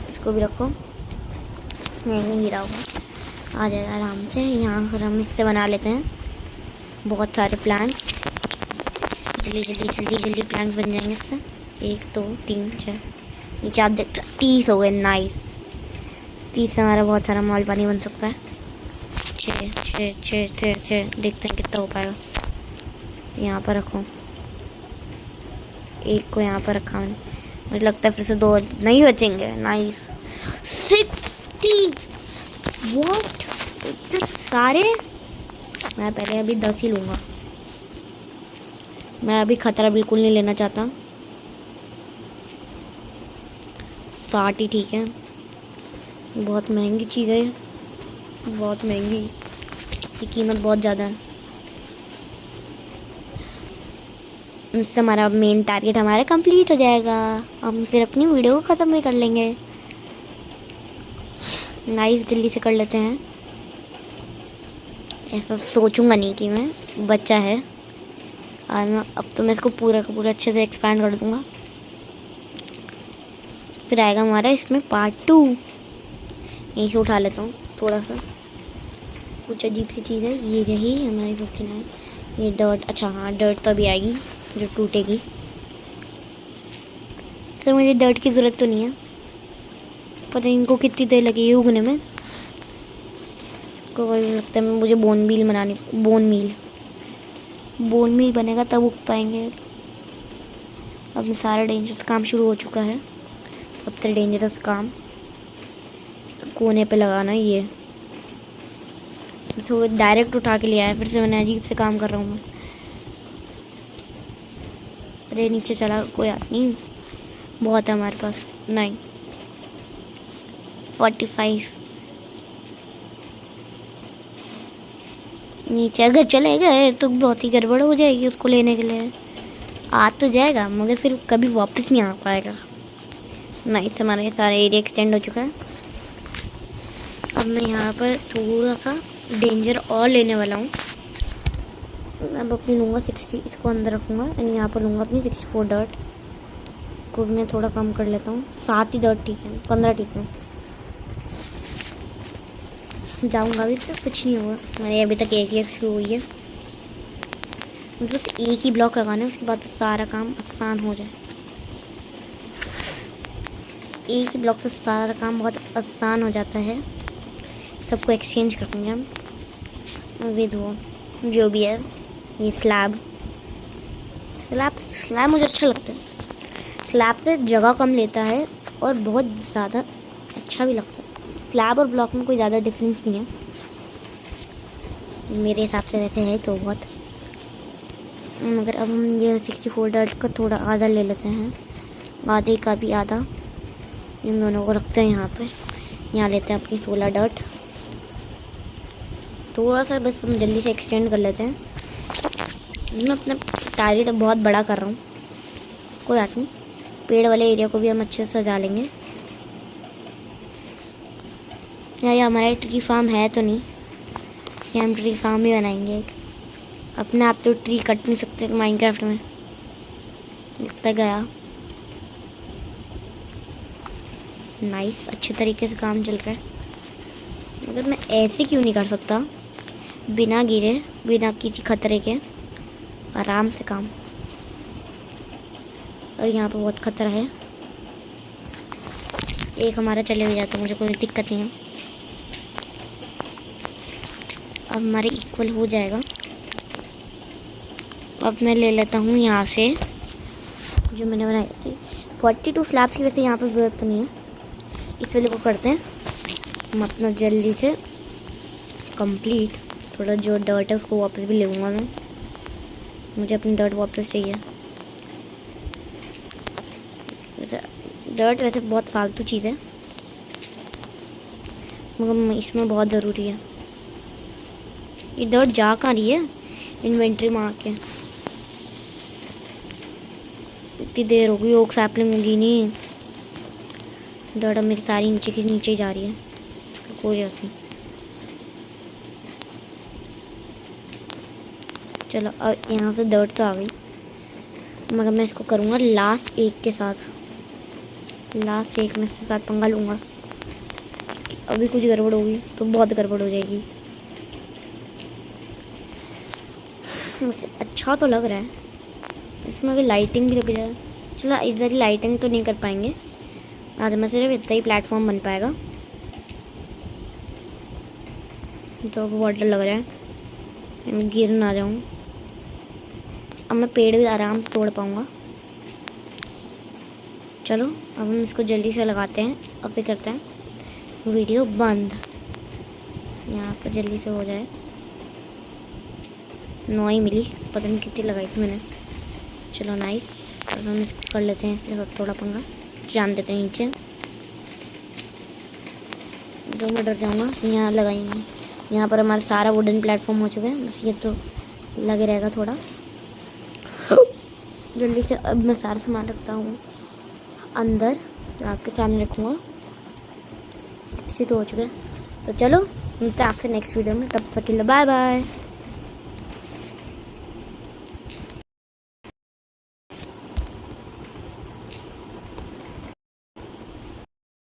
इसको भी रखो। नहीं हीरा होगा, आ जाएगा आराम से। यहाँ पर हम इससे बना लेते हैं बहुत सारे प्लान। जल्दी प्लान बन जाएंगे इससे। 1 2 3 4, ये क्या देखते 30 हो गए, नाइस। 30 से हमारा बहुत सारा माल पानी बन सकता है। 6 देखते हैं कितना हो पाएगा। यहाँ पर रखो, एक को यहाँ पर रखा मैंने, मुझे लगता है फिर से 2 नहीं बचेंगे। नाइस 60, व्हाट, इतने सारे। मैं पहले अभी 10 ही लूँगा, मैं अभी खतरा बिल्कुल नहीं लेना चाहता। 60 ही ठीक है, बहुत महंगी चीज़ है, बहुत महंगी, की कीमत बहुत ज़्यादा है। इससे हमारा मेन टारगेट हमारा कंप्लीट हो जाएगा, हम फिर अपनी वीडियो को ख़त्म भी कर लेंगे। नाइस, जल्दी से कर लेते हैं। ऐसा सोचूंगा नहीं कि मैं बच्चा है, और अब तो मैं इसको पूरा का पूरा अच्छे से एक्सपैंड कर दूँगा। फिर आएगा हमारा इसमें पार्ट 2। यहीं से उठा लेता हूँ थोड़ा सा, कुछ अजीब सी चीज़ है ये रही हमारी 59। ये डर्ट, अच्छा हाँ डर्ट तो अभी आएगी जो टूटेगी। सर मुझे डर्ट की ज़रूरत तो नहीं है, पता नहीं इनको कितनी देर लगेगी उगने में। को लगता है मुझे बोन मील बनानी, बोन मील बनेगा तब उग पाएंगे। अब में सारा डेंजरस काम शुरू हो चुका है। सबसे डेंजरस काम कोने पे लगाना, ये वो डायरेक्ट उठा के लिया है, फिर से मैंने अजीब से काम कर रहा हूँ मैं। अरे नीचे चला, कोई बात नहीं, बहुत है हमारे पास। 9 45 नीचे अगर चले गए तो बहुत ही गड़बड़ हो जाएगी। उसको लेने के लिए आ तो जाएगा मगर फिर कभी वापस नहीं आ पाएगा। नाइस, हमारा ये सारा एरिया एक्सटेंड हो चुका है। अब मैं यहाँ पर थोड़ा सा डेंजर और लेने वाला हूँ। अब अपनी लूँगा 60, इसको अंदर रखूँगा, एंड यहाँ पर लूँगा अपनी 64 डर्ट को भी मैं थोड़ा कम कर लेता हूँ। 7 ही डर्ट ठीक है, 15 ठीक है। जाऊँगा अभी तो कुछ नहीं होगा, मैंने अभी तक एक ही शुरू हुई है। मुझे बस एक ही ब्लॉक लगाना है, उसके बाद सारा काम आसान हो जाए। एक ही ब्लॉक से सारा काम बहुत आसान हो जाता है। सबको एक्सचेंज कर देंगे हम विद वो जो भी है। ये स्लैब मुझे अच्छा लगता है। स्लैब से जगह कम लेता है और बहुत ज़्यादा अच्छा भी लगता है। स्लैब और ब्लॉक में कोई ज़्यादा डिफरेंस नहीं है मेरे हिसाब से, वैसे है तो बहुत। मगर अब हम ये 64 डर्ट का थोड़ा आधा ले लेते हैं, आधे का भी आधा। इन दोनों को रखते हैं यहाँ पे। यहाँ लेते हैं अपनी 16 डर्ट। थोड़ा सा बस हम जल्दी से एक्सटेंड कर लेते हैं। मैं अपना टारगेट बहुत बड़ा कर रहा हूँ, कोई बात नहीं। पेड़ वाले एरिया को भी हम अच्छे से सजा लेंगे। यार ये हमारा ट्री फार्म है तो नहीं, ये हम ट्री फार्म ही बनाएंगे एक। अपने आप तो ट्री कट नहीं सकते माइनक्राफ्ट में, दिखता गया। नाइस, अच्छे तरीके से काम चल रहा है। मगर मैं ऐसे क्यों नहीं कर सकता, बिना गिरे, बिना किसी खतरे के, आराम से काम। और यहाँ पे बहुत खतरा है। एक हमारा चले भी जाता है, मुझे कोई दिक्कत नहीं है। अब हमारे इक्वल हो जाएगा। अब मैं ले लेता हूँ यहाँ से जो मैंने बनाई थी 42 स्लैब्स की। वैसे यहाँ पर ज़रूरत तो नहीं है, इस वाले को करते हैं हम अपना जल्दी से कंप्लीट। थोड़ा जो डर्ट है उसको वापस भी ले लूँगा मैं, मुझे अपनी डर्ट वापस चाहिए। वैसे डर्ट वैसे बहुत फालतू चीज़ है, मगर इसमें बहुत ज़रूरी है। ये डर्ट जा कहाँ रही है इन्वेंट्री में आके? इतनी देर हो गई, ओक सैपलिंग होगी नहीं। डर्ट अब मेरी सारी नीचे की नीचे ही जा रही है, कोई बात नहीं। चलो अब यहाँ से डर्ट तो आ गई, मगर मैं इसको करूँगा लास्ट एक के साथ। लास्ट एक में से साथ पंगा लूँगा। अभी कुछ गड़बड़ होगी तो बहुत गड़बड़ हो जाएगी। अच्छा तो लग रहा है, इसमें अगर लाइटिंग भी लग जाए। चलो इधर लाइटिंग तो नहीं कर पाएंगे, आज में सिर्फ इतना ही प्लेटफॉर्म बन पाएगा। तो वाटर लग रहा है, मैं गिर ना जाऊँ। अब मैं पेड़ भी आराम से तोड़ पाऊँगा। चलो अब हम इसको जल्दी से लगाते हैं और फिर करते हैं वीडियो बंद। यहाँ पर जल्दी से हो जाए। 9 ही मिली, पता नहीं कितनी लगाई थी मैंने। चलो नाइस, अब हम इसको कर लेते हैं इससे थोड़ा पंगा, जान देते हैं नीचे। 2 मिनट डर जाऊँगा। यहाँ लगाएंगे, यहाँ पर हमारा सारा वुडन प्लेटफॉर्म हो चुका है, बस ये तो लगे रहेगा थोड़ा। जल्दी से अब मैं सारा सामान रखता हूँ अंदर, तो आपके सामने रखूँगा। हो चुका है, तो चलो मिलते हैं आपसे नेक्स्ट वीडियो में। तब तक के लिए बाय बाय।